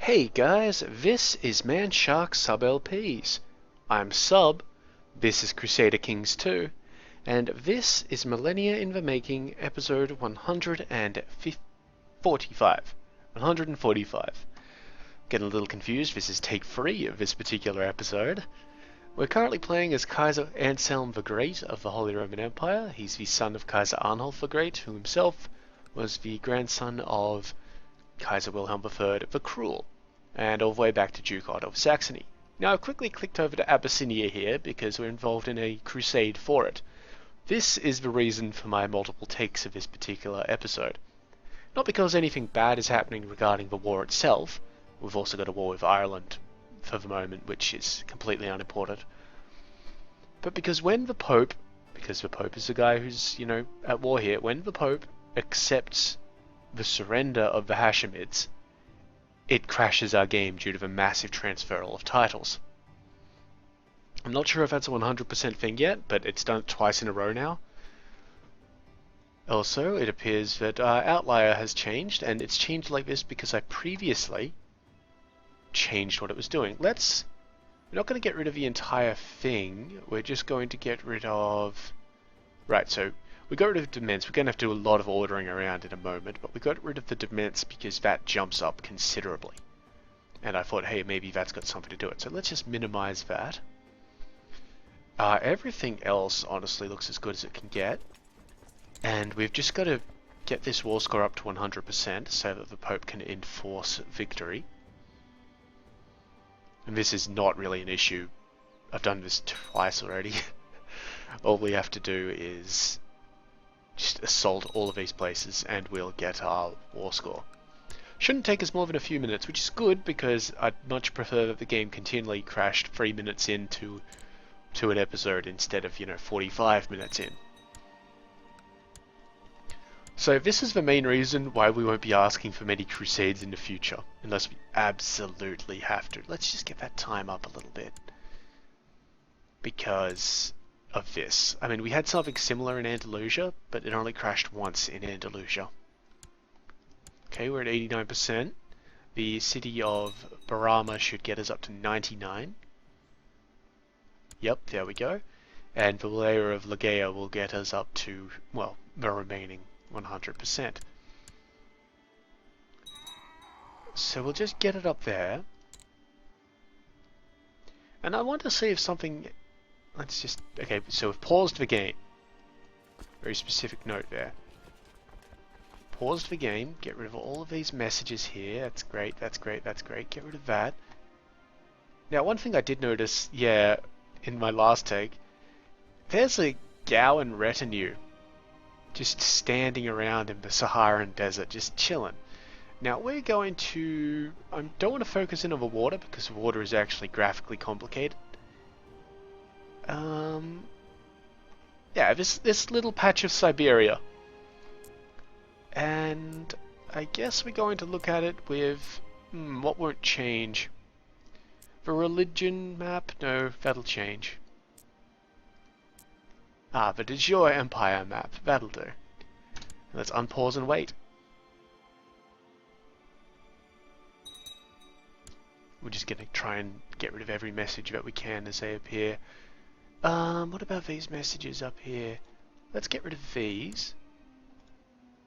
Hey guys, this is Man Shark Sub LPs. I'm Sub, this is Crusader Kings II, and this is Millennia in the Making, episode 145. 145. Getting a little confused, this is take 3 of this particular episode. We're currently playing as Kaiser Anselm the Great of the Holy Roman Empire. He's the son of Kaiser Arnulf the Great, who himself was the grandson of Kaiser Wilhelm III the Cruel, and all the way back to Duke Otto of Saxony. Now I've quickly clicked over to Abyssinia here because we're involved in a crusade for it. This is the reason for my multiple takes of this particular episode. Not because anything bad is happening regarding the war itself. We've also got a war with Ireland for the moment, which is completely unimportant. But because when the Pope, because the Pope is the guy who's, at war here, when the Pope accepts the surrender of the Hashemids, it crashes our game due to the massive transferal of titles. I'm not sure if that's a 100% thing yet, but it's done it twice in a row now. Also, it appears that Outlier has changed, and it's changed like this because I previously changed what it was doing. We're not going to get rid of the entire thing, we're just going to get rid of... Right, so we got rid of Dements. We're going to have to do a lot of ordering around in a moment, but we got rid of the Dements because that jumps up considerably. And I thought, hey, maybe that's got something to do it. So let's just minimize that. Everything else, honestly, looks as good as it can get. And we've just got to get this war score up to 100% so that the Pope can enforce victory. And this is not really an issue. I've done this twice already. All we have to do is just assault all of these places and we'll get our war score. Shouldn't take us more than a few minutes, which is good because I'd much prefer that the game continually crashed 3 minutes into an episode instead of, 45 minutes in. So this is the main reason why we won't be asking for many crusades in the future, unless we absolutely have to. Let's just get that time up a little bit. Because of this. I mean, we had something similar in Andalusia, but it only crashed once in Andalusia. Okay, we're at 89%. The city of Barama should get us up to 99. Yep, there we go. And the layer of Legea will get us up to, well, the remaining 100%. So we'll just get it up there. And I want to see if something... Let's just... Okay, so we've paused the game. Very specific note there. Paused the game, get rid of all of these messages here. That's great, that's great, that's great. Get rid of that. Now, one thing I did notice, in my last take, there's a Gowan retinue just standing around in the Saharan desert, just chilling. Now, we're going to... I don't want to focus in on the water because the water is actually graphically complicated. This little patch of Siberia. And I guess we're going to look at it with, what won't change? The religion map? No, that'll change. The de jure empire map. That'll do. Let's unpause and wait. We're just going to try and get rid of every message that we can as they appear. What about these messages up here? Let's get rid of these.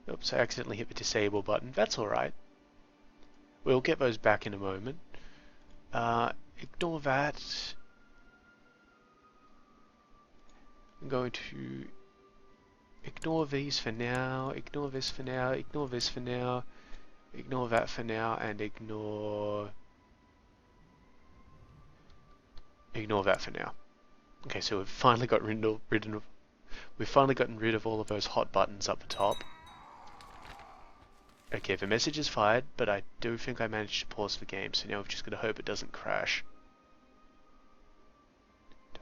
Oops, I accidentally hit the disable button. That's alright. We'll get those back in a moment. Ignore that. I'm going to ignore these for now, ignore this for now, ignore this for now, ignore that for now, and ignore that for now. Okay, so we've finally got we've finally gotten rid of all of those hot buttons up the top. Okay, the message is fired, but I do think I managed to pause the game, so now we've just got to hope it doesn't crash.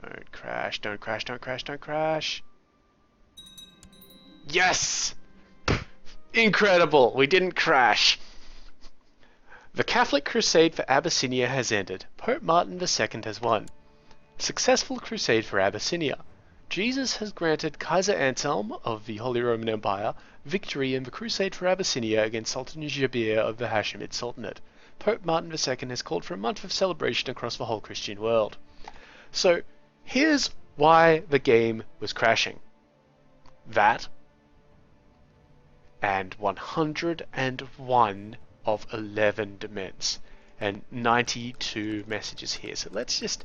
Don't crash, don't crash, don't crash, don't crash. Yes! Incredible! We didn't crash. The Catholic crusade for Abyssinia has ended. Pope Martin II has won. Successful crusade for Abyssinia. Jesus has granted Kaiser Anselm of the Holy Roman Empire victory in the crusade for Abyssinia against Sultan Jabir of the Hashemid Sultanate. Pope Martin II has called for a month of celebration across the whole Christian world. So, here's why the game was crashing. That, and 101 of 11 dements, and 92 messages here. So let's just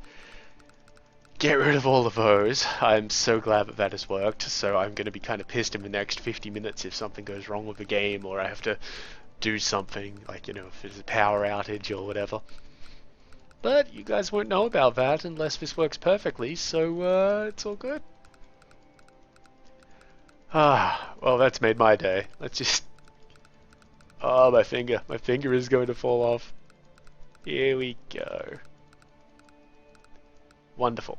get rid of all of those. I'm so glad that that has worked, so I'm going to be kind of pissed in the next 50 minutes if something goes wrong with the game, or I have to do something, like, you know, if there's a power outage or whatever. But you guys won't know about that unless this works perfectly, so it's all good. Ah, well, that's made my day. Let's just... Oh, my finger. My finger is going to fall off. Here we go. Wonderful.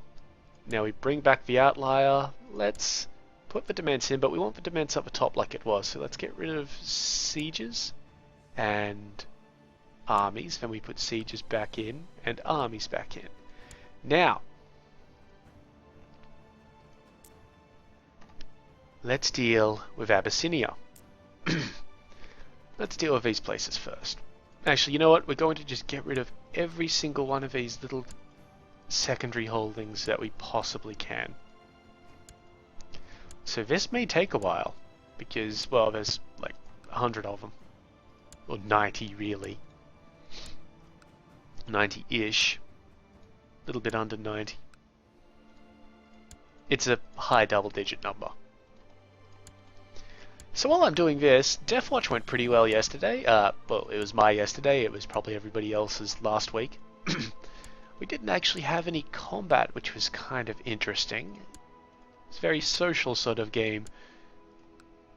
Now we bring back the outlier. Let's put the dements in, but we want the dements up the top like it was. So let's get rid of sieges and armies. Then we put sieges back in and armies back in. Now, let's deal with Abyssinia. Let's deal with these places first. Actually, you know what? We're going to just get rid of every single one of these little secondary holdings that we possibly can. So this may take a while, because, well, there's like 100 of them. Or 90, really. 90-ish. A little bit under 90. It's a high double-digit number. So while I'm doing this, Deathwatch went pretty well yesterday. Well, it was my yesterday. It was probably everybody else's last week. We didn't actually have any combat, which was kind of interesting. It's a very social sort of game,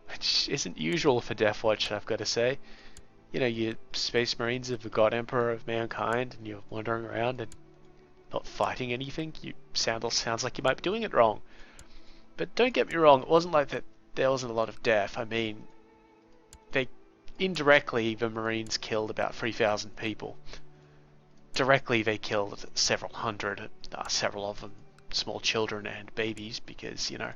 which isn't usual for Deathwatch, I've got to say. You know, you're Space Marines of the God Emperor of mankind, and you're wandering around and not fighting anything. You sounds like you might be doing it wrong. But don't get me wrong, it wasn't like that. There wasn't a lot of death. I mean, indirectly, the Marines killed about 3,000 people. Directly, they killed several hundred, several of them small children and babies, because, you know,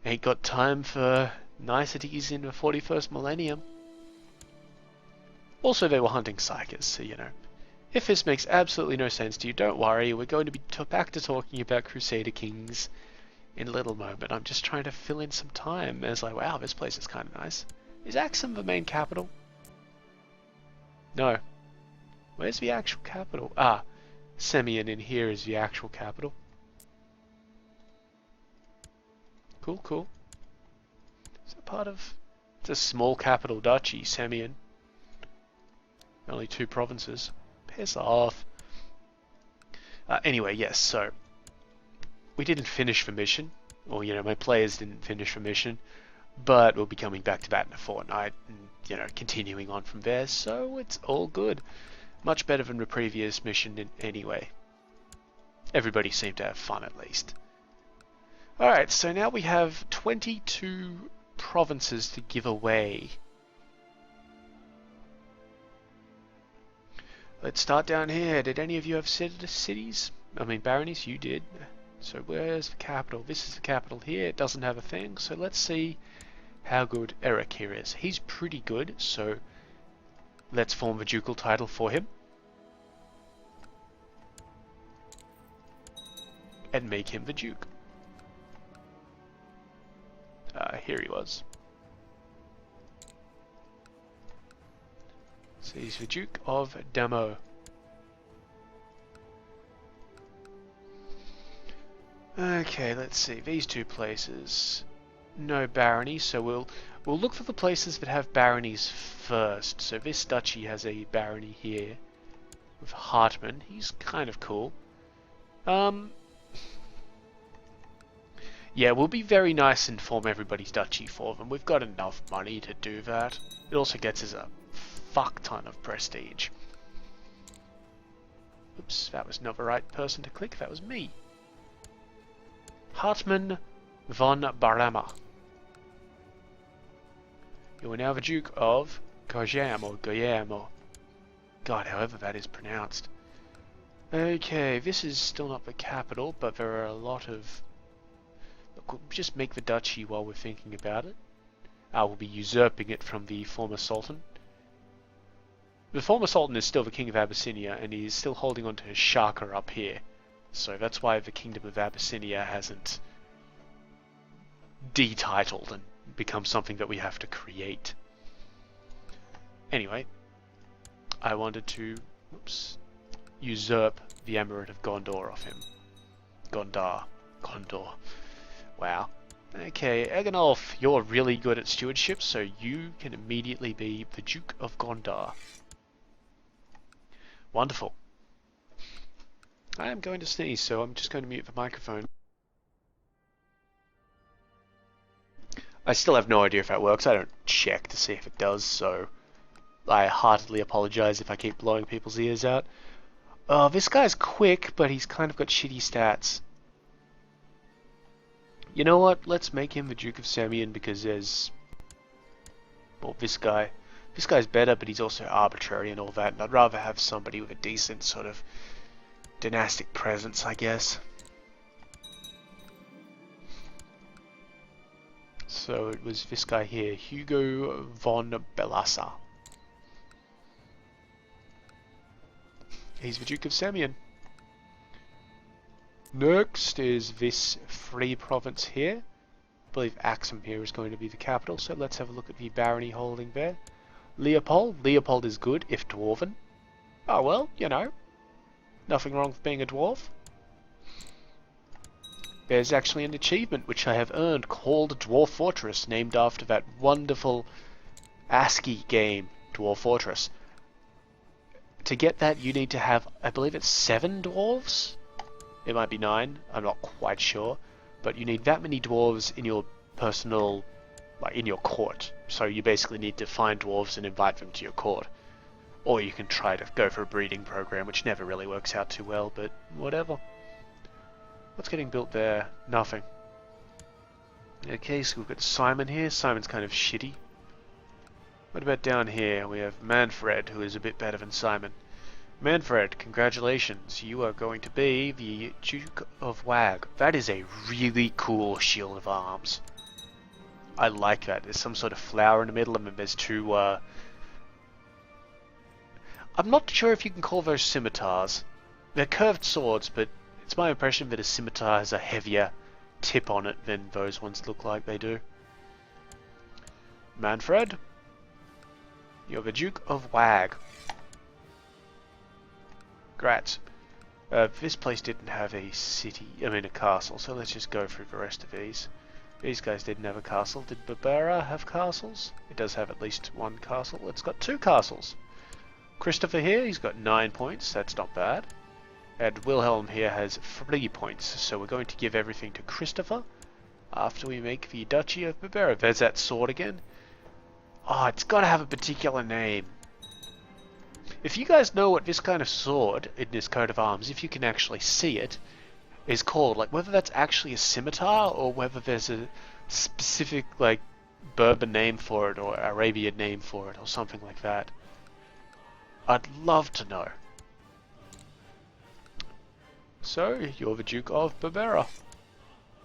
ain't got time for niceties in the 41st millennium. Also, they were hunting psychers, so, you know, if this makes absolutely no sense to you, don't worry. We're going to be back to talking about Crusader Kings in a little moment. I'm just trying to fill in some time as like, wow, this place is kind of nice. Is Axum the main capital? No. Where's the actual capital? Ah, Semyon in here is the actual capital. Cool, cool. Is that part of... It's a small capital duchy, Semyon. Only 2 provinces. Piss off. Anyway, yes, so... We didn't finish the mission, or, you know, my players didn't finish the mission, but we'll be coming back to that in a fortnight, and, you know, continuing on from there, so it's all good. Much better than the previous mission anyway. Everybody seemed to have fun, at least. Alright, so now we have 22 provinces to give away. Let's start down here. Did any of you have cities? I mean, baronies? You did. So where's the capital? This is the capital here. It doesn't have a thing. So let's see how good Eric here is. He's pretty good, so let's form the ducal title for him. And make him the duke. Here he was. So he's the Duke of Damo. Okay, let's see. These 2 places, no barony, so we'll look for the places that have baronies first. So this duchy has a barony here with Hartmann. He's kind of cool. Yeah, we'll be very nice and form everybody's duchy for them. We've got enough money to do that. It also gets us a fuck ton of prestige. Oops, that was not the right person to click. That was me. Hartmann von Barama. You are now the Duke of Guillermo or Guillermo. God, however that is pronounced. Okay, this is still not the capital, but there are a lot of... Look, we'll just make the duchy while we're thinking about it. We'll be usurping it from the former Sultan. The former Sultan is still the King of Abyssinia, and he's still holding on to his Shaka up here. So that's why the Kingdom of Abyssinia hasn't detitled and become something that we have to create. Anyway, I wanted to usurp the Emirate of Gondor off him. Gondor. Wow. Okay, Eganolf, you're really good at stewardship, so you can immediately be the Duke of Gondor. Wonderful. I am going to sneeze, so I'm just going to mute the microphone. I still have no idea if that works. I don't check to see if it does, so I heartily apologize if I keep blowing people's ears out. Oh, this guy's quick, but he's kind of got shitty stats. You know what? Let's make him the Duke of Semyon because there's... well, this guy. This guy's better, but he's also arbitrary and all that, and I'd rather have somebody with a decent sort of dynastic presence, I guess. So it was this guy here, Hugo von Belassa. He's the Duke of Semyon. Next is this free province here. I believe Axum here is going to be the capital, so let's have a look at the barony holding there. Leopold. Leopold is good, if dwarven. Oh well, you know. Nothing wrong with being a dwarf. There's actually an achievement which I have earned called Dwarf Fortress, named after that wonderful ASCII game, Dwarf Fortress. To get that, you need to have, I believe it's 7 dwarves? It might be 9, I'm not quite sure. But you need that many dwarves in your personal, like in your court. So you basically need to find dwarves and invite them to your court. Or you can try to go for a breeding program, which never really works out too well, but whatever. What's getting built there? Nothing. Okay, so we've got Simon here. Simon's kind of shitty. What about down here? We have Manfred, who is a bit better than Simon. Manfred, congratulations. You are going to be the Duke of Wag. That is a really cool shield of arms. I like that. There's some sort of flower in the middle, and then there's 2, I'm not sure if you can call those scimitars. They're curved swords, but it's my impression that a scimitar has a heavier tip on it than those ones look like they do. Manfred, you're the Duke of Wag. Grats. This place didn't have a city, a castle, so let's just go through the rest of these. These guys didn't have a castle. Did Barbera have castles? It does have at least 1 castle. It's got 2 castles. Christopher here, he's got 9 points, that's not bad. And Wilhelm here has 3 points, so we're going to give everything to Christopher after we make the Duchy of Barbera. There's that sword again. Oh, it's got to have a particular name. If you guys know what this kind of sword in this coat of arms, if you can actually see it, is called, like whether that's actually a scimitar or whether there's a specific like Berber name for it or Arabian name for it or something like that, I'd love to know. So, you're the Duke of Barbera.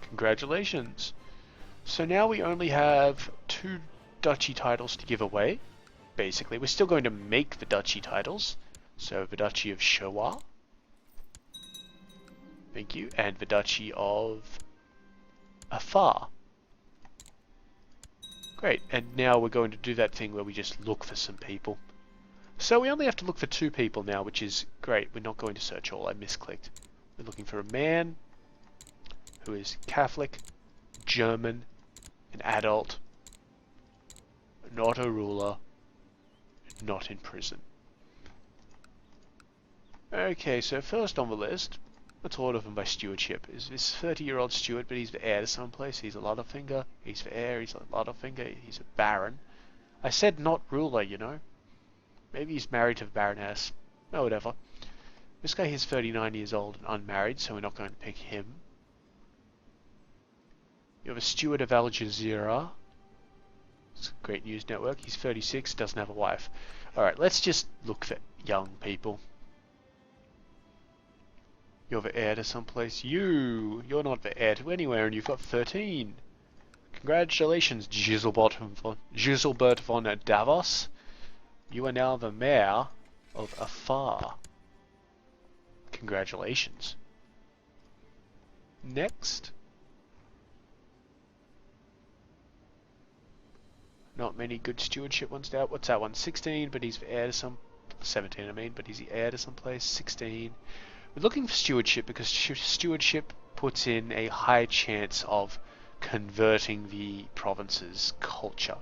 Congratulations. So now we only have 2 duchy titles to give away. Basically, we're still going to make the duchy titles. So, the Duchy of Showa. Thank you. And the Duchy of Afar. Great. And now we're going to do that thing where we just look for some people. So we only have to look for 2 people now, which is great. We're not going to search all. I misclicked. We're looking for a man who is Catholic, German, an adult, not a ruler, not in prison. Okay, so first on the list, let's order them by stewardship. Is this 30-year-old steward, but he's the heir to someplace. He's a Littlefinger. He's the heir. He's a Littlefinger. He's a baron. I said not ruler, you know. Maybe he's married to the baroness. Oh, whatever. This guy is 39 years old and unmarried, so we're not going to pick him. You have a steward of Al Jazeera. It's a great news network. He's 36, doesn't have a wife. Alright, let's just look for young people. You're the heir to someplace. You're not the heir to anywhere, and you've got 13. Congratulations, Giselbert von Davos. You are now the mayor of afar. Congratulations. Next. Not many good stewardship ones now. What's that one? 16, but he's heir to some... 17, I mean, but he's the heir to some place. 16. We're looking for stewardship because stewardship puts in a high chance of converting the province's culture.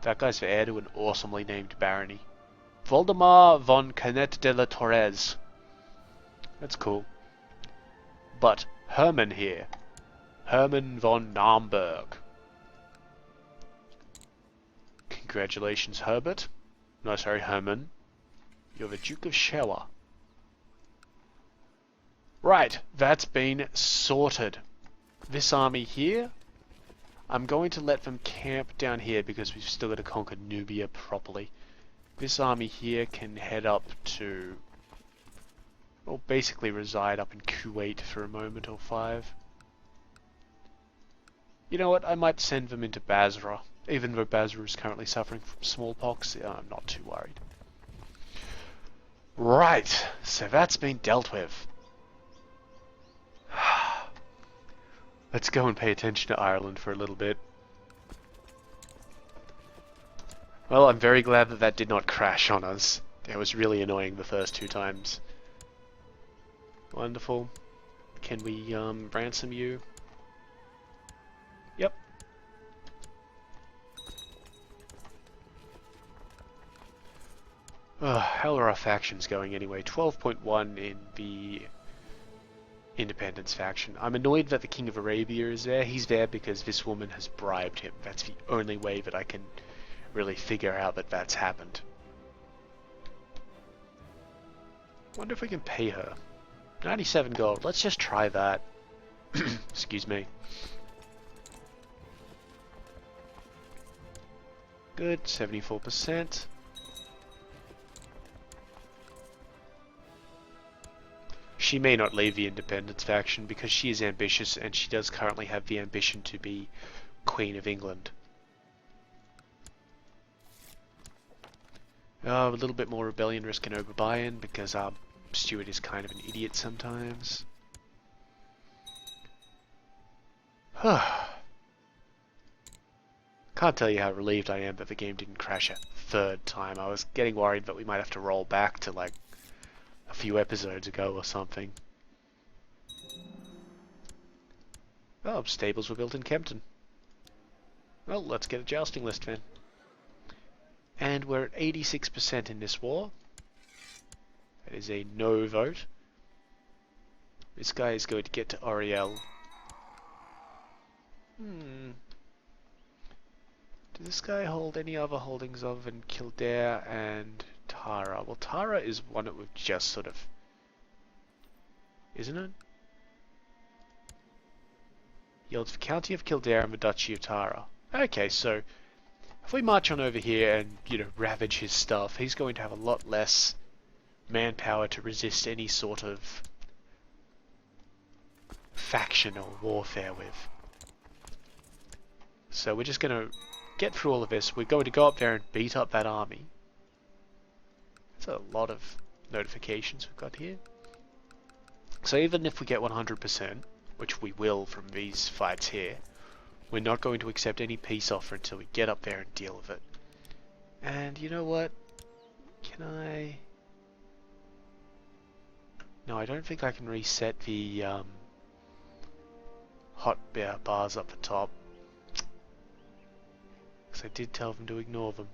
That guy's the heir to an awesomely named barony. Voldemar von Canet de la Torres. That's cool. But Hermann here. Hermann von Naumburg. Congratulations, Herbert. No, sorry, Hermann. You're the Duke of Shower. Right, that's been sorted. This army here, I'm going to let them camp down here because we've still got to conquer Nubia properly. This army here can head up to, well, basically reside up in Kuwait for a moment or 5. You know what, I might send them into Basra. Even though Basra is currently suffering from smallpox, I'm not too worried. Right, so that's been dealt with. Let's go and pay attention to Ireland for a little bit. Well, I'm very glad that that did not crash on us. It was really annoying the first 2 times. Wonderful. Can we ransom you? Yep. How are our factions going anyway? 12.1 in the Independence faction. I'm annoyed that the King of Arabia is there. He's there because this woman has bribed him. That's the only way that I can really figure out that that's happened. Wonder if we can pay her. 97 gold. Let's just try that. Excuse me. Good. 74%. She may not leave the Independence faction because she is ambitious and she does currently have the ambition to be Queen of England. A little bit more rebellion risk and over-buy-in because our steward is kind of an idiot sometimes. Can't tell you how relieved I am that the game didn't crash a 3rd time. I was getting worried that we might have to roll back to like a few episodes ago or something. Oh, stables were built in Kempton. Well, let's get a jousting list then. And we're at 86% in this war. That is a no vote. This guy is going to get to Oriel. Does this guy hold any other holdings other than Kildare and Tara? Well, Tara is one that we've just sort of... Isn't it? He holds the County of Kildare and the Duchy of Tara. Okay, so if we march on over here and, you know, ravage his stuff, he's going to have a lot less manpower to resist any sort of faction or warfare with. So we're just going to get through all of this. We're going to go up there and beat up that army. That's a lot of notifications we've got here. So even if we get 100%, which we will from these fights here, we're not going to accept any peace offer until we get up there and deal with it. And you know what? Can I... No, I don't think I can reset the hot bear bars up the top. Because I did tell them to ignore them.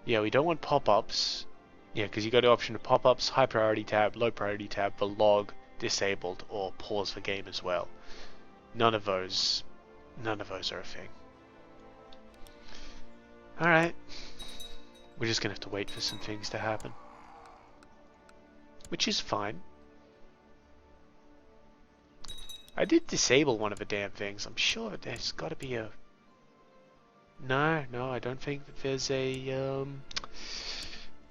Yeah, we don't want pop-ups. Yeah, because you got the option of pop-ups, high priority tab, low priority tab, the log, disabled, or pause the game as well. None of those are a thing. Alright. We're just gonna have to wait for some things to happen. Which is fine. I did disable one of the damn things. I'm sure that there's gotta be a... No, I don't think that there's a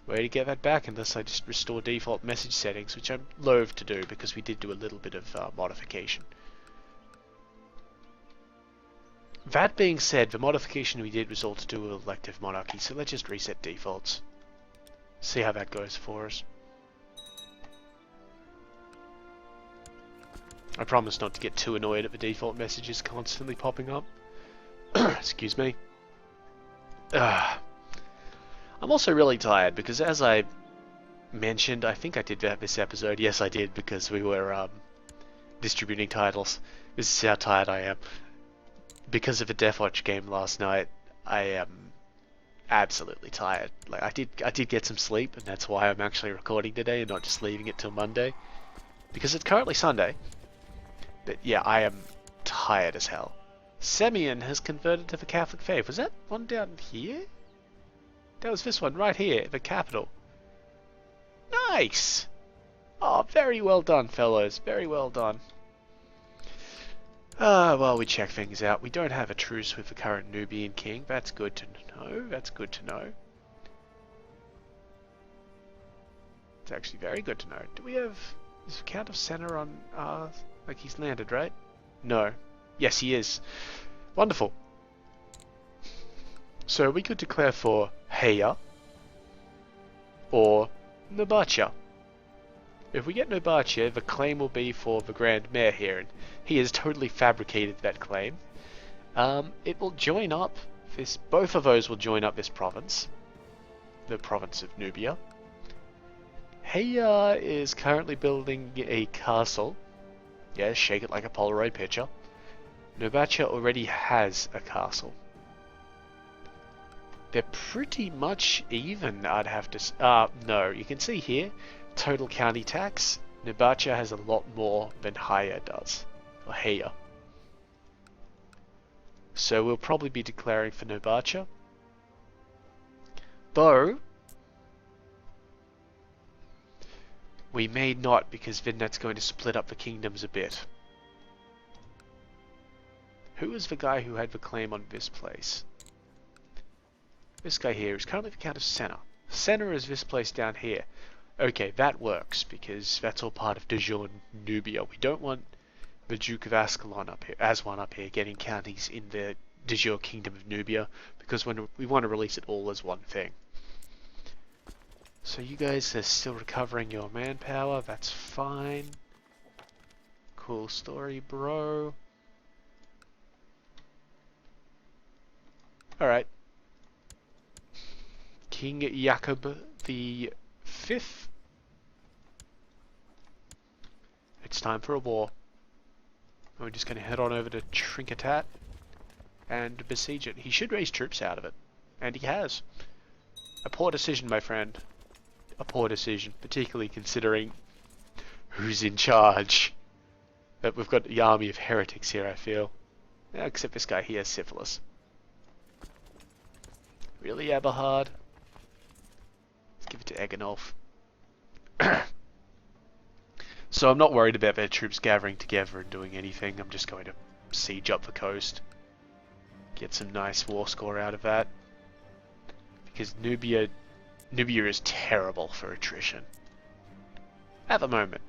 way to get that back unless I just restore default message settings, which I'm loath to do because we did do a little bit of modification. That being said, the modification we did was all to do with elective monarchy, so let's just reset defaults. See how that goes for us. I promise not to get too annoyed at the default messages constantly popping up. Excuse me. I'm also really tired because, as I mentioned, I think I did that this episode. Yes, I did, because we were distributing titles. This is how tired I am. Because of the Deathwatch game last night, I am absolutely tired. Like I did get some sleep, and that's why I'm actually recording today and not just leaving it till Monday. Because it's currently Sunday. But yeah, I am tired as hell. Semyon has converted to the Catholic faith. Was that one down here? That was this one right here, the capital. Nice! Oh, very well done, fellows. Very well done. Well, we check things out. We don't have a truce with the current Nubian king. That's good to know. That's good to know. It's actually very good to know. Do we have... Is Count of Senna on... like he's landed, right? No. Yes, he is. Wonderful. So we could declare for Heya or Nobatia. If we get Nobatia, the claim will be for the Grand Mayor here, and he has totally fabricated that claim. It will join up this. Both of those will join up this province, the province of Nubia. Heya is currently building a castle. Yeah, shake it like a Polaroid picture. Nobatia already has a castle. They're pretty much even, I'd have to... no, you can see here, total county tax. Nobatia has a lot more than Heya does. Or Heya. So we'll probably be declaring for Nobatia. Though... we may not, because then that's going to split up the kingdoms a bit. Who is the guy who had the claim on this place? This guy here is currently the Count of Senna. Senna is this place down here. Okay, that works, because that's all part of de jure Nubia. We don't want the Duke of Ascalon up here, getting counties in the de jure Kingdom of Nubia, because we want to release it all as one thing. So you guys are still recovering your manpower, that's fine. Cool story, bro. Alright. King Jakob the Fifth. It's time for a war. We're just going to head on over to Trinketat and besiege it. He should raise troops out of it. And he has. A poor decision, my friend. A poor decision, particularly considering who's in charge. But we've got the army of heretics here, I feel. Except this guy here has syphilis. Really, Eberhard? Let's give it to Eganolf. So I'm not worried about their troops gathering together and doing anything. I'm just going to siege up the coast. Get some nice war score out of that. Because Nubia is terrible for attrition. At the moment.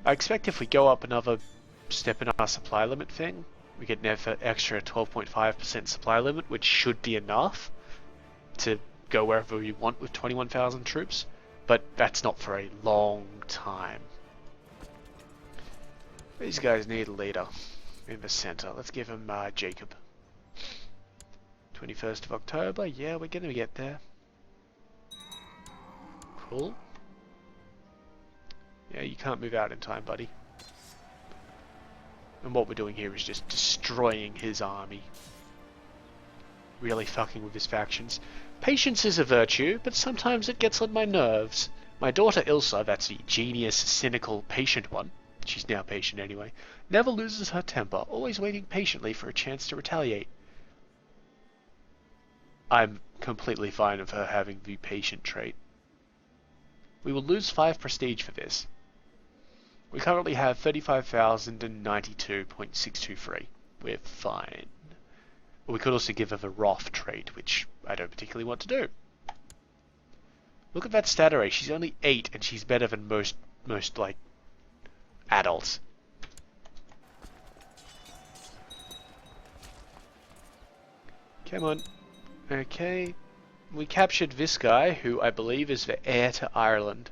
I expect if we go up another step in our supply limit thing, we get an extra 12.5% supply limit, which should be enough to go wherever we want with 21,000 troops. But that's not for a long time. These guys need a leader in the center. Let's give him Jacob. 21st of October. Yeah, we're going to get there. Cool. Yeah, you can't move out in time, buddy. And what we're doing here is just destroying his army. Really fucking with his factions. Patience is a virtue, but sometimes it gets on my nerves. My daughter Ilsa, that's the genius, cynical, patient one, she's now patient anyway, never loses her temper, always waiting patiently for a chance to retaliate. I'm completely fine with her having the patient trait. We will lose 5 prestige for this. We currently have 35,092.623. We're fine. We could also give her the Wrath trait, which I don't particularly want to do. Look at that stat array. She's only 8, and she's better than most like, adults. Come on. Okay. We captured this guy, who I believe is the heir to Ireland.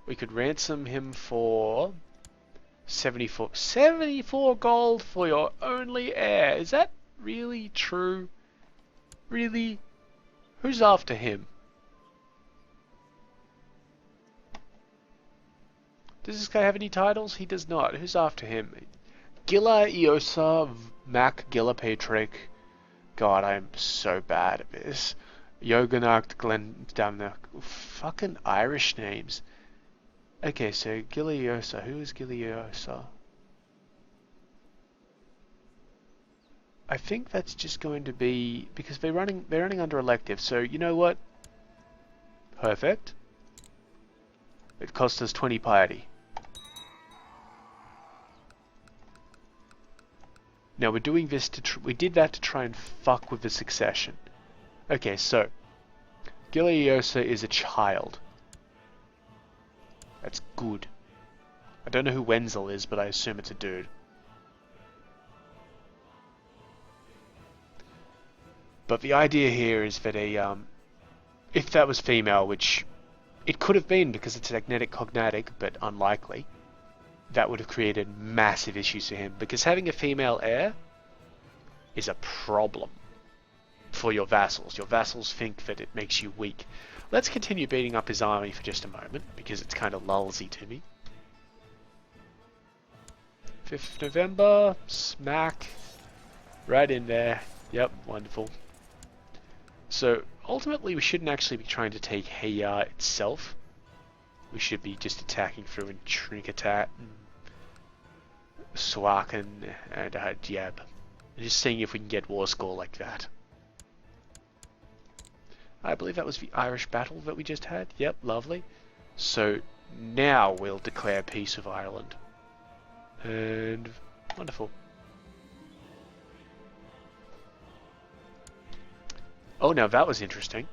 We could ransom him for 74 gold for your only heir. Is that really true? Really? Who's after him? Does this guy have any titles? He does not. Who's after him? Gilla Iosa Mac Gilla Patrick. God, I'm so bad at this. Yoganakt Glen Damner. Fucking Irish names. Okay, so Giliosa. Who is Giliosa? I think that's just going to be because they're running under elective. So you know what? Perfect. It cost us 20 piety. Now we're doing this to we did that to try and fuck with the succession. Okay, so Giliosa is a child. That's good. I don't know who Wenzel is, but I assume it's a dude. But the idea here is that if that was female, which it could have been because it's agnetic cognatic, but unlikely, that would have created massive issues for him, because having a female heir is a problem for your vassals. Your vassals think that it makes you weak. Let's continue beating up his army for just a moment, because it's kind of lulzy to me. 5th November, smack, right in there. Yep, wonderful. So, ultimately we shouldn't actually be trying to take Hayar itself. We should be just attacking through and Trinketat and Swaken and Diab. And just seeing if we can get war score like that. I believe that was the Irish battle that we just had. Yep, lovely. So now we'll declare peace with Ireland. And wonderful. Oh, now that was interesting.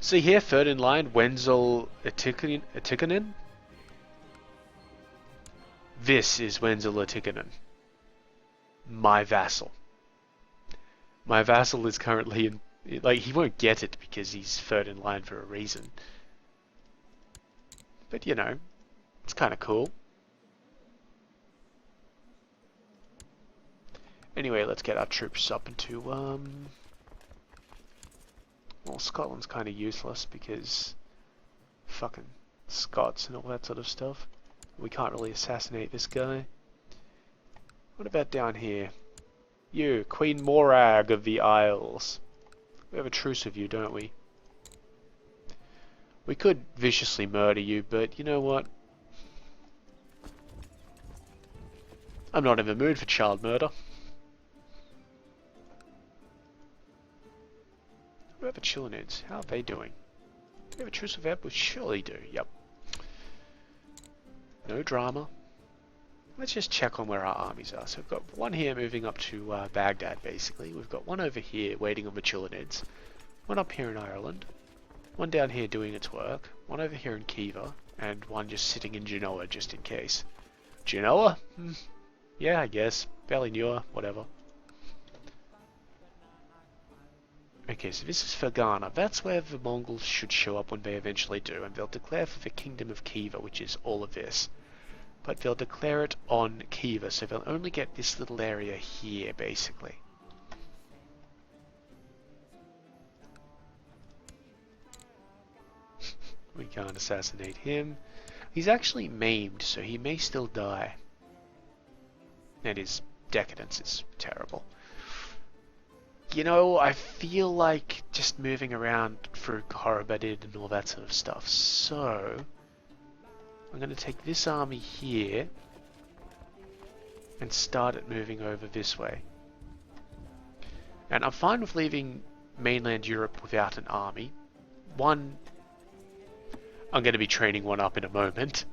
See here, third in line, Wenzel Atikanen. This is Wenzel Atikanen. My vassal. My vassal is currently in... Like, he won't get it because he's third in line for a reason. But, you know, it's kind of cool. Anyway, let's get our troops up into, well, Scotland's kind of useless because fucking Scots and all that sort of stuff. We can't really assassinate this guy. What about down here? You, Queen Morag of the Isles. We have a truce with you, don't we? We could viciously murder you, but you know what? I'm not in the mood for child murder. What about the Chilonids? How are they doing? Do we have a truce with them? We surely do, yep. No drama. Let's just check on where our armies are. So we've got one here moving up to Baghdad, basically. We've got one over here waiting on the Chilonids. One up here in Ireland. One down here doing its work. One over here in Khiva. And one just sitting in Genoa, just in case. Genoa? Yeah, I guess. Fairly newer, whatever. Okay, so this is Fergana. That's where the Mongols should show up when they eventually do, and they'll declare for the Kingdom of Khiva, which is all of this. But they'll declare it on Khiva, so they'll only get this little area here, basically. We can't assassinate him. He's actually maimed, so he may still die. And his decadence is terrible. You know, I feel like just moving around through Korobadid and all that sort of stuff. So, I'm going to take this army here and start it moving over this way. And I'm fine with leaving mainland Europe without an army. One, I'm going to be training one up in a moment.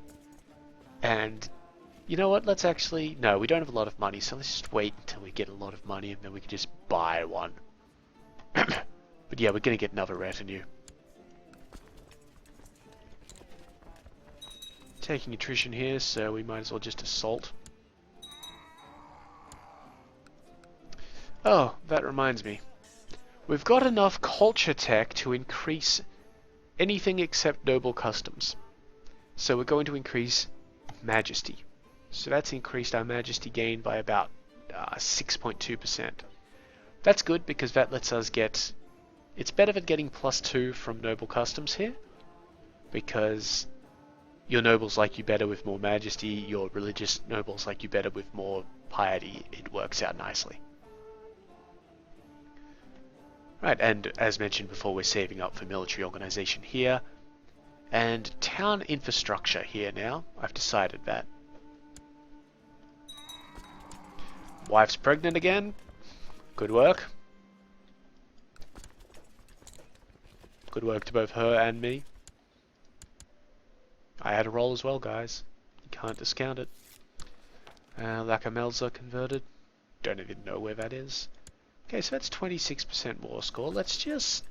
And you know what, let's actually... No, we don't have a lot of money, so let's just wait until we get a lot of money and then we can just buy one. But yeah, we're going to get another retinue. taking attrition here, so we might as well just assault. Oh, that reminds me. We've got enough culture tech to increase anything except noble customs. So we're going to increase majesty. So that's increased our majesty gain by about 6.2%. That's good because that lets us get... It's better than getting +2 from noble customs here, because your nobles like you better with more majesty, your religious nobles like you better with more piety. It works out nicely. Right, and as mentioned before, we're saving up for military organization here. And town infrastructure here now. I've decided that. Wife's pregnant again. Good work. Good work to both her and me. I had a roll as well, guys. You can't discount it. Lacamelza converted. Don't even know where that is. Okay, so that's 26% war score. Let's just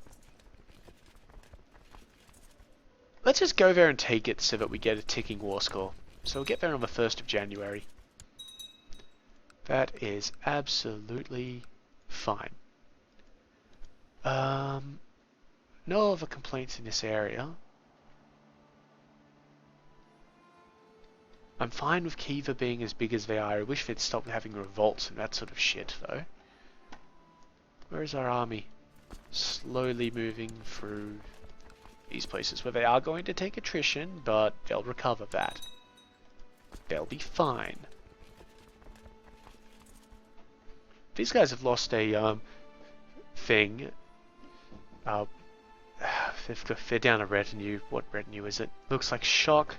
go there and take it so that we get a ticking war score. So we'll get there on the 1st of January. That is absolutely fine. No other complaints in this area. I'm fine with Kiva being as big as they are. I wish they'd stop having revolts and that sort of shit, though. Where is our army? Slowly moving through these places where they are going to take attrition, but they'll recover that. They'll be fine. These guys have lost a thing. They're down a retinue. What retinue is it? Looks like shock.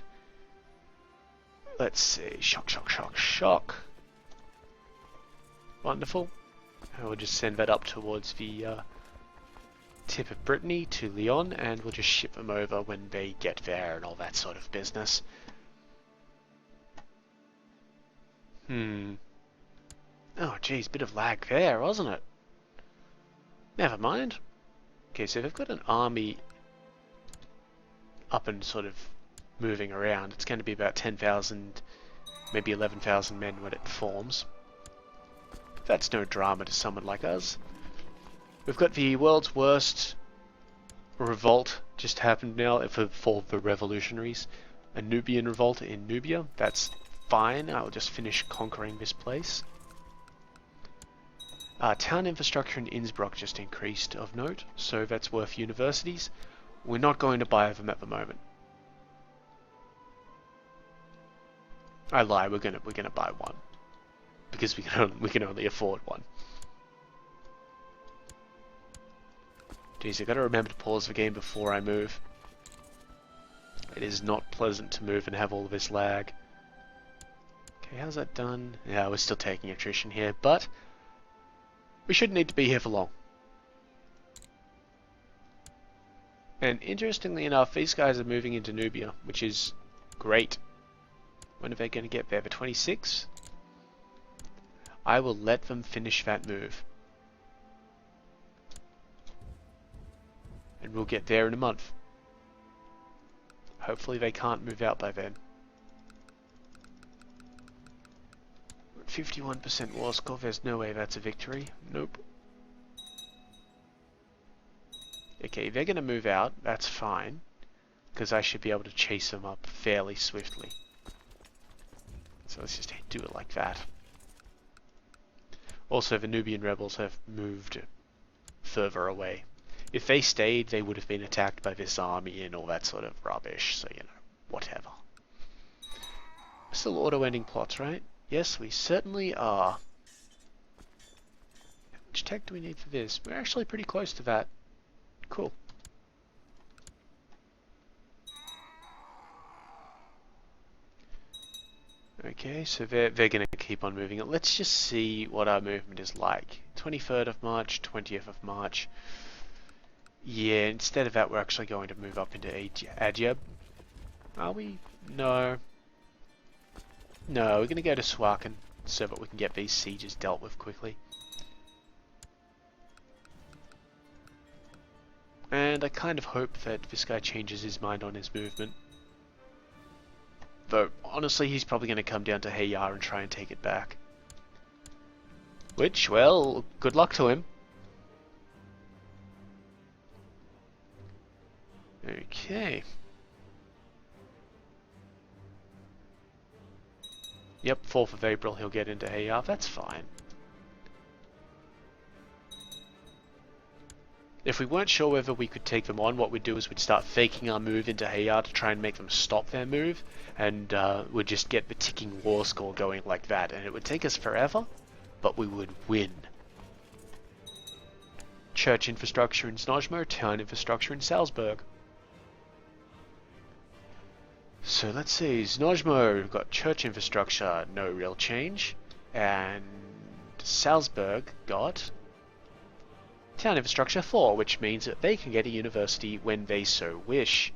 Let's see. Shock, shock, shock, shock. Wonderful. And we'll just send that up towards the tip of Brittany to Lyon, and we'll just ship them over when they get there and all that sort of business. Oh, geez, bit of lag there, wasn't it? Never mind. Okay, so they've got an army up and sort of moving around. It's going to be about 10,000, maybe 11,000 men when it forms. That's no drama to someone like us. We've got the world's worst revolt just happened now for the revolutionaries. A Nubian revolt in Nubia. That's fine. I'll just finish conquering this place. Town infrastructure in Innsbruck just increased of note, so that's worth universities. We're not going to buy them at the moment. I lie. We're gonna buy one because we can only afford one. Jeez, I gotta remember to pause the game before I move. It is not pleasant to move and have all of this lag. Okay, how's that done? Yeah, we're still taking attrition here, but we shouldn't need to be here for long. And interestingly enough, these guys are moving into Nubia, which is great. When are they going to get there? The 26th? I will let them finish that move. And we'll get there in a month. Hopefully they can't move out by then. 51% war score, there's no way that's a victory. Nope. Okay, they're going to move out, that's fine. Because I should be able to chase them up fairly swiftly. So let's just do it like that. Also, the Nubian rebels have moved further away. If they stayed, they would have been attacked by this army and all that sort of rubbish, so you know, whatever. Still auto-ending plots, right? Yes, we certainly are. How much tech do we need for this? We're actually pretty close to that. Cool. Okay, so they're going to keep on moving it. Let's just see what our movement is like. 23rd of March, 20th of March. Yeah, instead of that, we're actually going to move up into Adyab. Are we? No. No, we're going to go to Swaken so that we can get these sieges dealt with quickly. And I kind of hope that this guy changes his mind on his movement. Though, honestly, he's probably going to come down to Hayar and try and take it back. Which, well, good luck to him. Okay. Yep, 4th of April he'll get into Hayar. That's fine. If we weren't sure whether we could take them on, what we'd do is we'd start faking our move into Hayar to try and make them stop their move, and we'd just get the ticking war score going like that, and it would take us forever, but we would win. Church infrastructure in Snozmo, town infrastructure in Salzburg. So let's see, Snozmo got church infrastructure, no real change, and Salzburg got town infrastructure 4, which means that they can get a university when they so wish.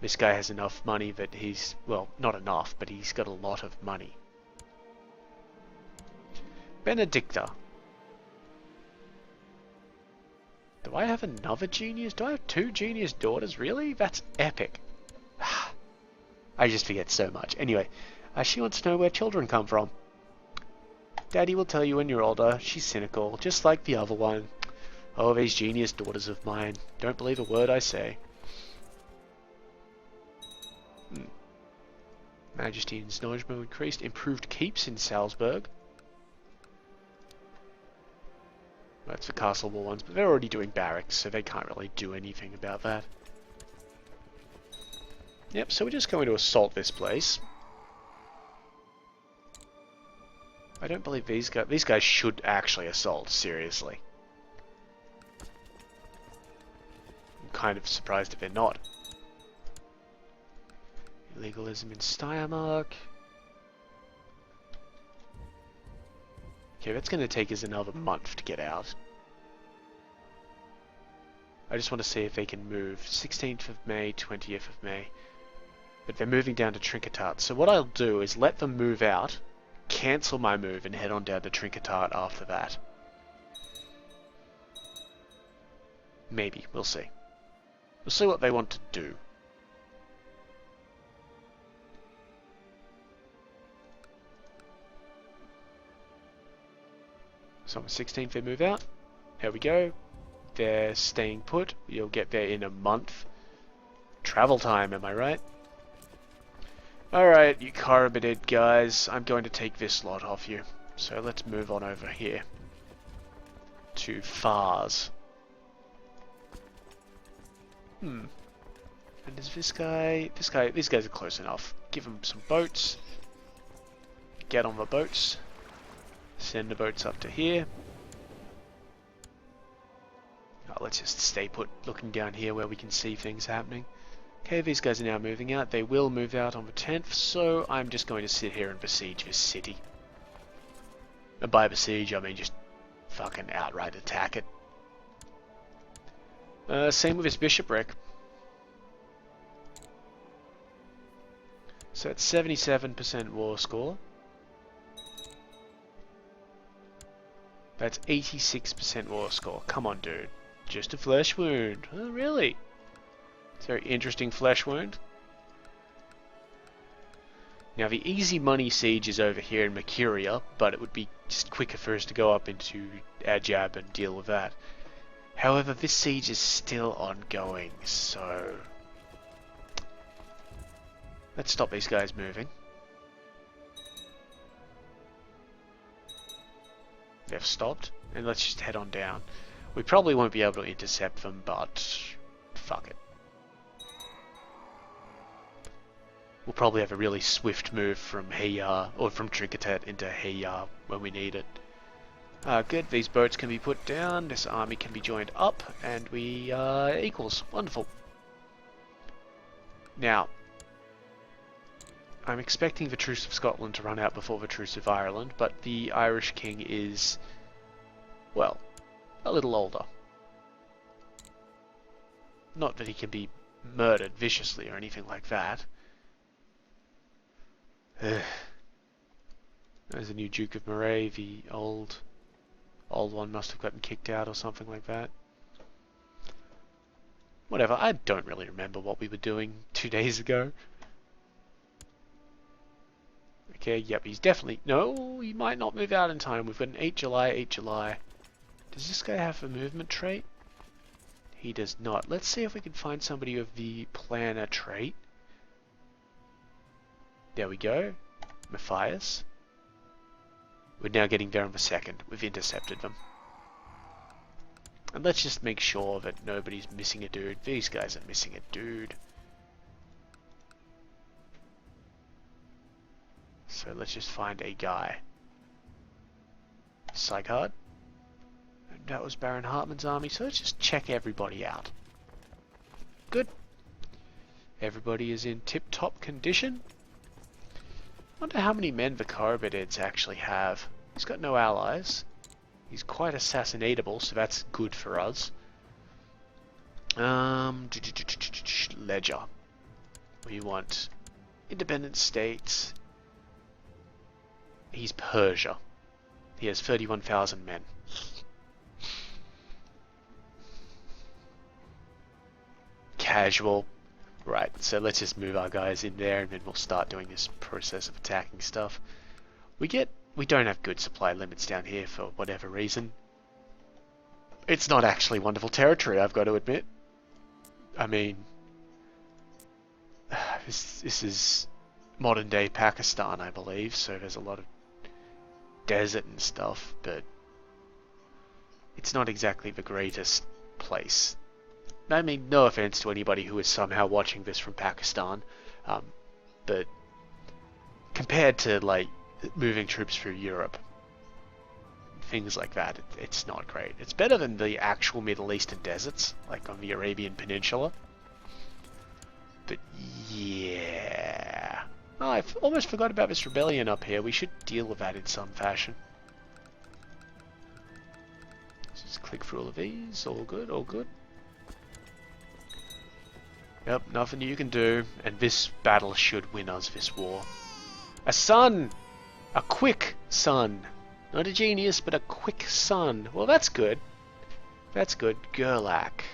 This guy has enough money that he's, well, not enough, but he's got a lot of money. Benedicta. Do I have another genius? Do I have 2 genius daughters? Really? That's epic. I just forget so much. Anyway, she wants to know where children come from. Daddy will tell you when you're older. She's cynical, just like the other one. Oh, these genius daughters of mine. Don't believe a word I say. Majesty in Snozmo increased. Improved keeps in Salzburg. That's the castle wall ones, but they're already doing barracks, so they can't really do anything about that. Yep, so we're just going to assault this place. I don't believe these guys should actually assault, seriously. I'm kind of surprised if they're not. Illegalism in Steiermark. Okay, that's going to take us another month to get out. I just want to see if they can move 16th of May, 20th of May. But they're moving down to Trinketat. So what I'll do is let them move out, cancel my move, and head on down to Trinketat after that. Maybe. We'll see. We'll see what they want to do. So on the 16th they move out. Here we go. They're staying put. You'll get there in a month. Travel time, am I right? Alright, you carbonated guys. I'm going to take this lot off you. So let's move on over here. To Fars. And is this guy... These guys are close enough. Give them some boats. Get on the boats. Send the boats up to here. Oh, let's just stay put, looking down here where we can see things happening. Okay, these guys are now moving out. They will move out on the 10th, so I'm just going to sit here and besiege this city. And by besiege, I mean just fucking outright attack it. Same with this bishopric. So it's 77% war score. That's 86% war score. Come on, dude. Just a flesh wound. Oh, really? It's a very interesting flesh wound. Now, the easy money siege is over here in Mercuria, but it would be just quicker for us to go up into Ajab and deal with that. However, this siege is still ongoing, so... let's stop these guys moving. They've stopped, and let's just head on down. We probably won't be able to intercept them, but fuck it. We'll probably have a really swift move from Hayar, or from Trinketat into Hayar when we need it. Good, these boats can be put down, this army can be joined up, and we equals. Wonderful. Now, I'm expecting the Truce of Scotland to run out before the Truce of Ireland, but the Irish king is, well, a little older. Not that he can be murdered viciously or anything like that. There's a new Duke of Moray, the old one must have gotten kicked out or something like that. Whatever, I don't really remember what we were doing 2 days ago. Okay, yep, he's definitely... No, he might not move out in time. We've got an 8 July, 8 July. Does this guy have a movement trait? He does not. Let's see if we can find somebody with the planner trait. There we go. Matthias. We're now getting there on the 2nd. We've intercepted them. And let's just make sure that nobody's missing a dude. These guys are missing a dude. So let's just find a guy. Sykard. That was Baron Hartmann's army, so let's just check everybody out. Good. Everybody is in tip-top condition. Wonder how many men the Korobadids actually have. He's got no allies. He's quite assassinatable, so that's good for us. Ledger. We want independent states. He's Persia. He has 31,000 men. Casual. Right, so let's just move our guys in there and then we'll start doing this process of attacking stuff. We don't have good supply limits down here for whatever reason. It's not actually wonderful territory, I've got to admit. I mean, this is modern day Pakistan, I believe, so there's a lot of desert and stuff, but it's not exactly the greatest place. I mean, no offense to anybody who is somehow watching this from Pakistan, but compared to, like, moving troops through Europe, things like that, it's not great. It's better than the actual Middle Eastern deserts, like on the Arabian Peninsula. But, yeah... Oh, I almost forgot about this rebellion up here. We should deal with that in some fashion. Let's just click through all of these. All good, all good. Yep, nothing you can do, and this battle should win us this war. A son! A quick son! Not a genius, but a quick son. Well, that's good. That's good. Gerlach.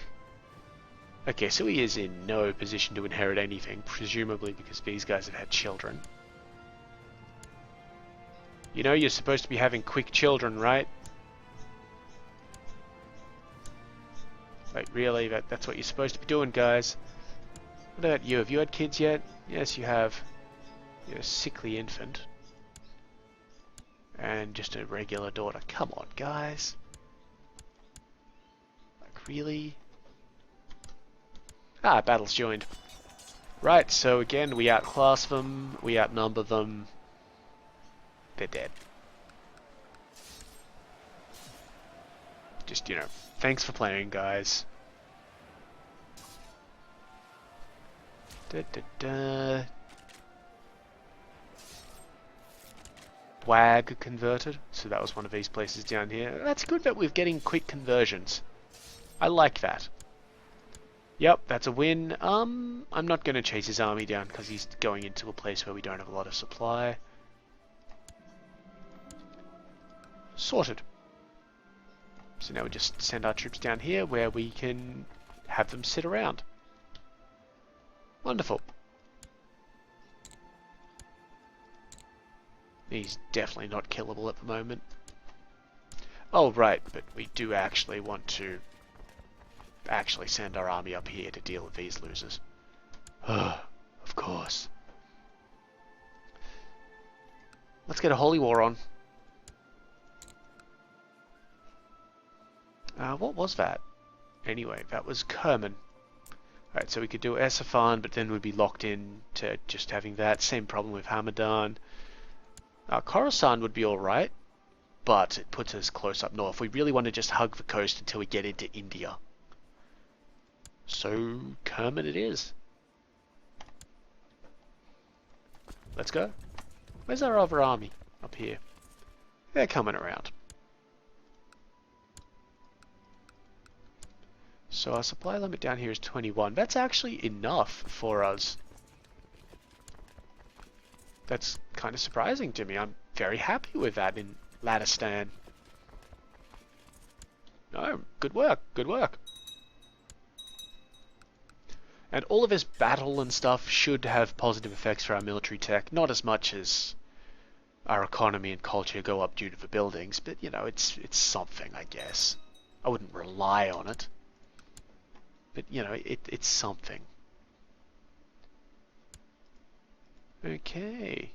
Okay, so he is in no position to inherit anything, presumably because these guys have had children. You know, you're supposed to be having quick children, right? Like, really? That's what you're supposed to be doing, guys. What about you? Have you had kids yet? Yes, you have. You're a sickly infant. And just a regular daughter. Come on, guys. Like, really? Ah, battle's joined. Right, so again, we outclass them, we outnumber them. They're dead. Just, you know, thanks for playing, guys. WAG converted, so that was one of these places down here. That's good that we're getting quick conversions. I like that. Yep, that's a win. I'm not going to chase his army down because he's going into a place where we don't have a lot of supply. Sorted. So now we just send our troops down here where we can have them sit around. Wonderful. He's definitely not killable at the moment. Oh, right, but we do actually want to send our army up here to deal with these losers. Of course. Let's get a holy war on. What was that? Anyway, that was Kerman. Alright, so we could do Esafan, but then we'd be locked in to just having that. Same problem with Hamadan. Khorasan would be alright, but it puts us close up north. We really want to just hug the coast until we get into India. So, Kerman it is. Let's go. Where's our other army? Up here. They're coming around. So our supply limit down here is 21. That's actually enough for us. That's kind of surprising to me. I'm very happy with that in Ladistan. No, good work, good work. And all of this battle and stuff should have positive effects for our military tech. Not as much as our economy and culture go up due to the buildings, but you know, it's something, I guess. I wouldn't rely on it, but you know, it's something. Okay.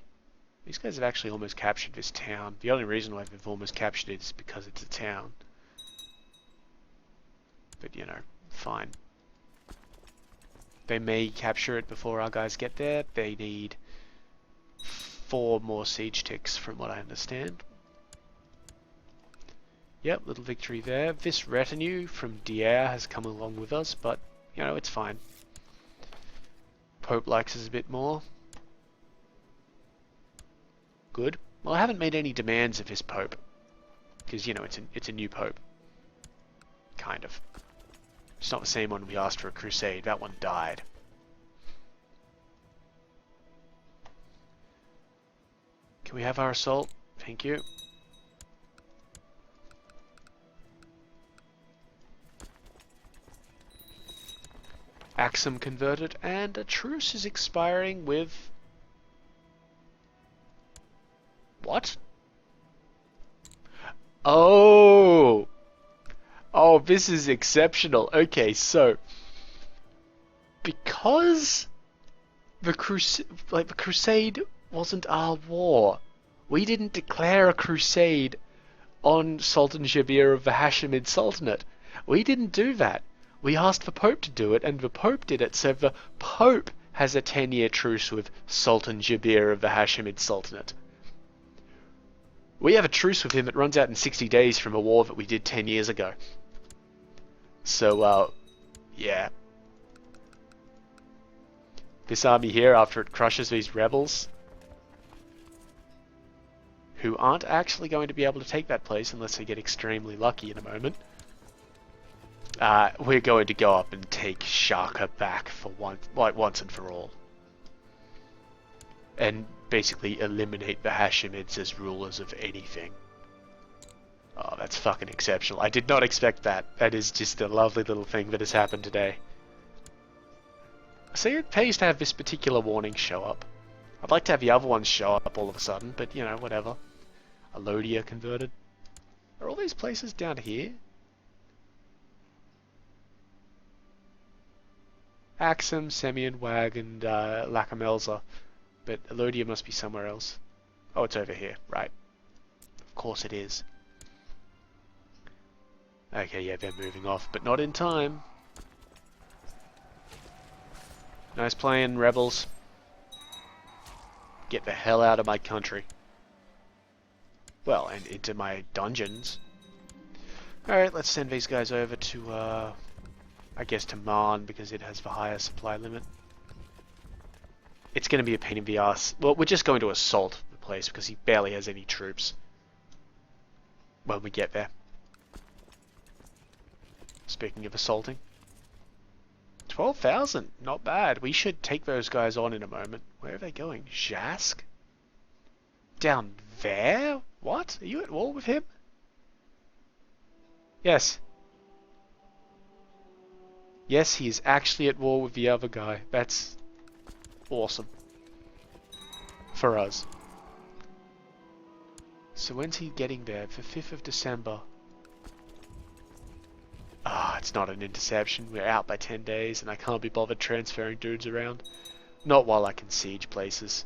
These guys have actually almost captured this town. The only reason why they've almost captured it is because it's a town. But you know, fine. They may capture it before our guys get there. They need 4 more siege ticks from what I understand. Yep, little victory there. This retinue from Dier has come along with us, but you know, it's fine. Pope likes us a bit more. Good. Well, I haven't made any demands of this Pope, because you know, it's a new Pope. Kind of. It's not the same one we asked for a crusade. That one died. Can we have our assault? Thank you. Axum converted, and a truce is expiring with... What? Oh! Oh, this is exceptional. Okay, so... Because the crusade wasn't our war. We didn't declare a crusade on Sultan Jabir of the Hashemid Sultanate. We didn't do that. We asked the Pope to do it, and the Pope did it, so the Pope has a 10-year truce with Sultan Jabir of the Hashemid Sultanate. We have a truce with him that runs out in 60 days from a war that we did 10 years ago. So, yeah. This army here, after it crushes these rebels, who aren't actually going to be able to take that place unless they get extremely lucky in a moment, we're going to go up and take Shaka back for once and for all. And basically eliminate the Hashemids as rulers of anything. Oh, that's fucking exceptional. I did not expect that. That is just a lovely little thing that has happened today. So it pays to have this particular warning show up. I'd like to have the other ones show up all of a sudden, but you know, whatever. Alodia converted. Are all these places down here? Axum, Semyon, Wag, and Lacamelza. But Alodia must be somewhere else. Oh, it's over here, right. Of course it is. Okay, yeah, they're moving off, but not in time. Nice playing, rebels. Get the hell out of my country. Well, and into my dungeons. Alright, let's send these guys over to, I guess to Marn, because it has the higher supply limit. It's going to be a pain in the ass. Well, we're just going to assault the place, because he barely has any troops when we get there. Speaking of assaulting. 12,000, not bad. We should take those guys on in a moment. Where are they going? Zhask? Down there? What? Are you at war with him? Yes. Yes, he is actually at war with the other guy. That's awesome. For us. So when's he getting there? The 5th of December. Ah, it's not an interception. We're out by 10 days and I can't be bothered transferring dudes around. Not while I can siege places.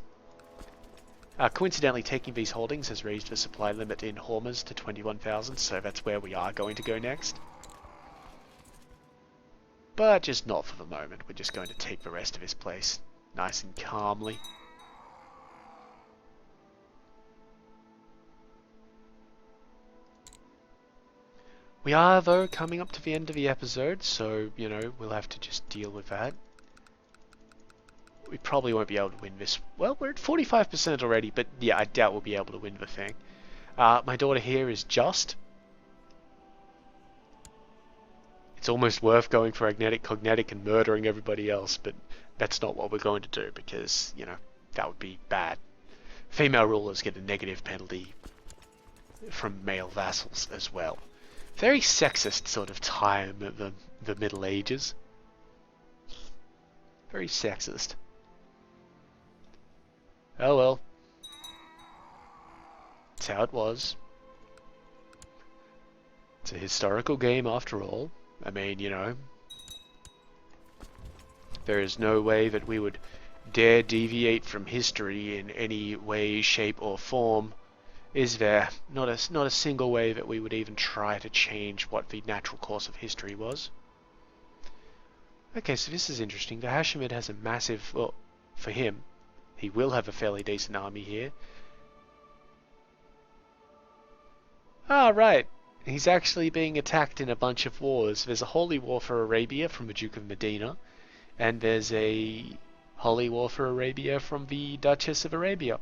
Coincidentally, taking these holdings has raised the supply limit in Hormuz to 21,000, so that's where we are going to go next. But just not for the moment. We're just going to take the rest of this place nice and calmly. We are, though, coming up to the end of the episode, so, you know, we'll have to just deal with that. We probably won't be able to win this. Well, we're at 45% already, but yeah, I doubt we'll be able to win the thing. My daughter here is just. It's almost worth going for cognetic and murdering everybody else, but that's not what we're going to do, because, you know, that would be bad. Female rulers get a negative penalty from male vassals as well. Very sexist sort of time of the Middle Ages. Very sexist. Oh well. That's how it was. It's a historical game after all. I mean, you know, there is no way that we would dare deviate from history in any way, shape, or form. Is there? Not a single way that we would even try to change what the natural course of history was. Okay, so this is interesting. The Hashemid has a massive, well, for him, he will have a fairly decent army here. Ah, right. He's actually being attacked in a bunch of wars. There's a holy war for Arabia from the Duke of Medina, and there's a holy war for Arabia from the Duchess of Arabia.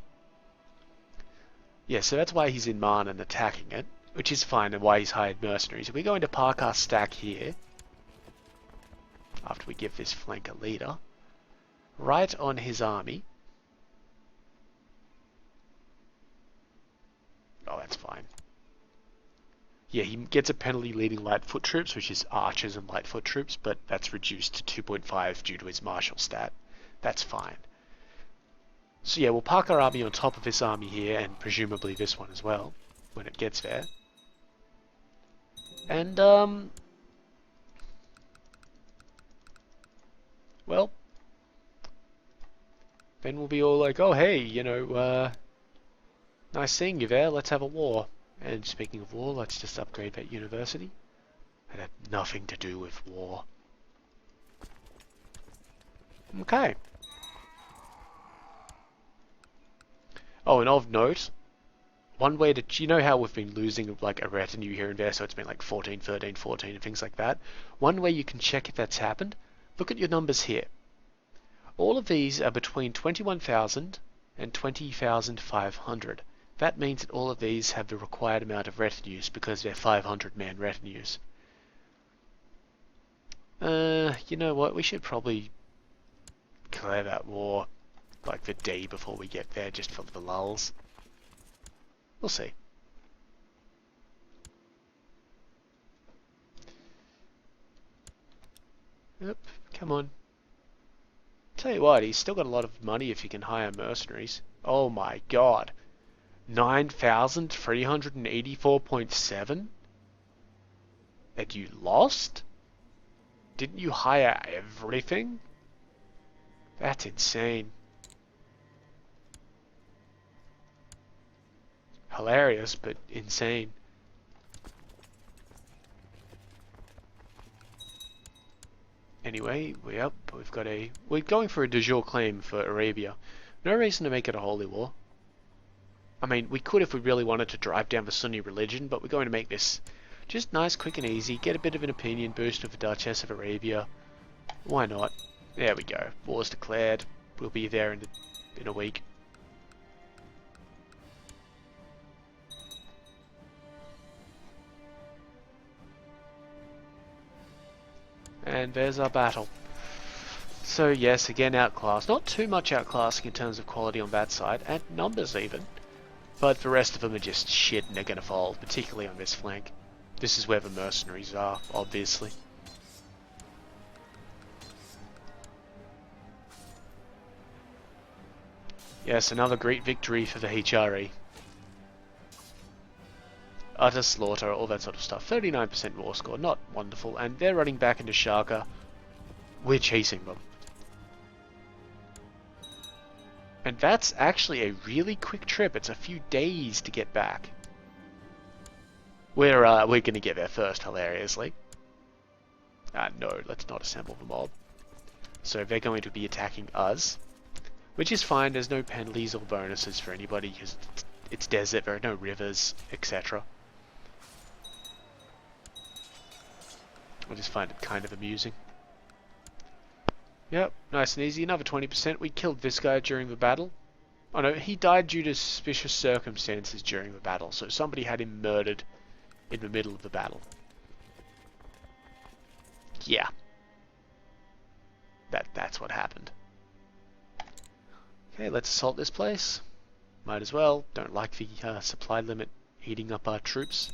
Yeah, so that's why he's in Man and attacking it, which is fine, and why he's hired mercenaries. We're going to park our stack here, after we give this flank a leader, right on his army. Oh, that's fine. Yeah, he gets a penalty leading light foot troops, which is archers and light foot troops, but that's reduced to 2.5 due to his martial stat. That's fine. So yeah, we'll park our army on top of this army here, and presumably this one as well, when it gets there. And, well, then we'll be all like, oh hey, you know, nice seeing you there, let's have a war. And speaking of war, let's just upgrade that university. It had nothing to do with war. Okay. Oh, and of note, one way to, you know how we've been losing like a retinue here and there, so it's been like 14, 13, 14 and things like that? One way you can check if that's happened, look at your numbers here. All of these are between 21,000 and 20,500. That means that all of these have the required amount of retinues because they're 500-man retinues. You know what, we should probably declare that war like the day before we get there, just for the lulls. We'll see. Yep, come on. Tell you what, he's still got a lot of money if he can hire mercenaries. Oh my god. 9,384.7? And you lost? Didn't you hire everything? That's insane. Hilarious, but insane. Anyway, we're going for a de jure claim for Arabia. No reason to make it a holy war. I mean, we could if we really wanted to drive down the Sunni religion, but we're going to make this just nice, quick and easy. Get a bit of an opinion boost with the Duchess of Arabia. Why not? There we go. War's declared. We'll be there in a week. And there's our battle. So yes, again outclassed. Not too much outclassing in terms of quality on that side, and numbers even. But the rest of them are just shit and they're going to fold, particularly on this flank. This is where the mercenaries are, obviously. Yes, another great victory for the HRE. Utter slaughter, all that sort of stuff. 39% war score, not wonderful. And they're running back into Sharka. We're chasing them. And that's actually a really quick trip. It's a few days to get back. We're going to get there first, hilariously. No, let's not assemble the mob. So they're going to be attacking us. Which is fine, there's no penalties or bonuses for anybody because it's desert, there are no rivers, etc. I just find it kind of amusing. Yep, nice and easy. Another 20%. We killed this guy during the battle. Oh no, he died due to suspicious circumstances during the battle. So somebody had him murdered in the middle of the battle. Yeah. That's what happened. Okay, let's assault this place. Might as well. Don't like the supply limit eating up our troops.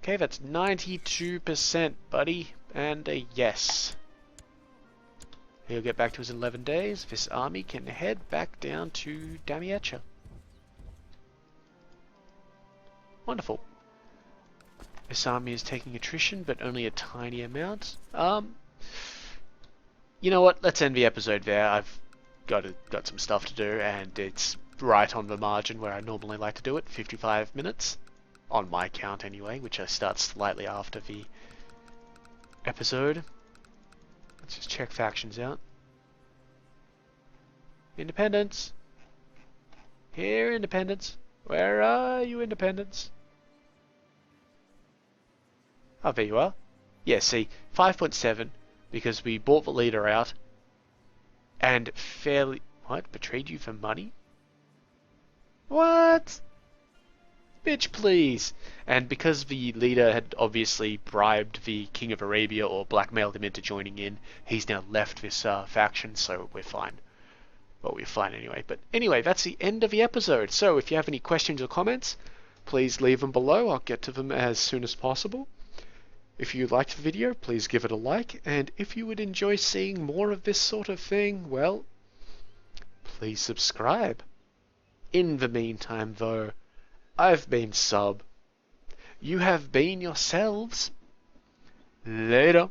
Okay, that's 92%, buddy. And a yes. He'll get back to us in 11 days. This army can head back down to Damietta. Wonderful. This army is taking attrition, but only a tiny amount. You know what? Let's end the episode there. I've got some stuff to do, and it's right on the margin where I normally like to do it. 55 minutes. On my count anyway, which I start slightly after the episode. Let's just check factions out. Independence. Here, Independence. Where are you, Independence? Oh, there you are. Yeah, see, 5.7, because we bought the leader out, and fairly... What? Betrayed you for money? What? Bitch, please. And because the leader had obviously bribed the King of Arabia or blackmailed him into joining in, he's now left this faction, so we're fine. Well, we're fine anyway. But anyway, that's the end of the episode. So if you have any questions or comments, please leave them below. I'll get to them as soon as possible. If you liked the video, please give it a like. And if you would enjoy seeing more of this sort of thing, well, please subscribe. In the meantime, though, I've been Sub. You have been yourselves. Later.